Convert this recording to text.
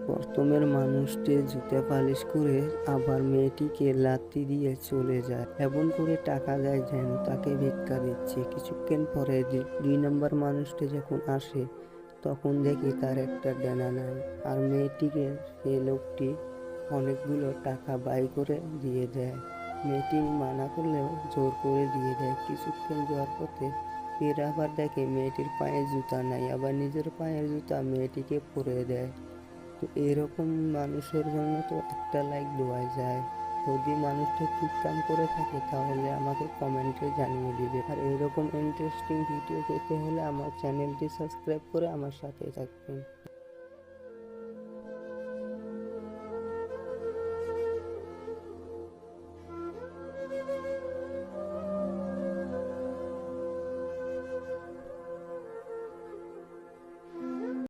প্রথমের মানুষটি জুতা পালিশ করে আবার মেয়েটিকে লাথি দিয়ে চলে যায়। এমন করে টাকা দেয় যেন তাকে ভিক্ষা দিচ্ছে। কিছুক্ষণ পরে 2 নম্বর মানুষটি যখন আসে তখন দেখি তার একটা দেনা নাই, আর মেয়েটিকে সে লোকটি অনেকগুলো টাকা বাই করে দিয়ে দেয়। মেয়েটি মানা করলেও জোর করে দিয়ে দেয়। কিছুক্ষণ যাওয়ার পথে ফের আবার দেখে মেয়েটির পায়ে জুতা নাই, আবার নিজের পায়ের জুতা মেয়েটিকে পরে দেয়। তো এরকম মানুষের জন্য তো একটা লাইক দেওয়া যায়। যদি মানুষটা ঠিক কাম করে থাকে তাহলে আমাকে কমেন্টে জানিয়ে দিবে। আর এরকম ইন্টারেস্টিং ভিডিও পেতে হলে আমার চ্যানেলটি সাবস্ক্রাইব করে আমার সাথে থাকবেন।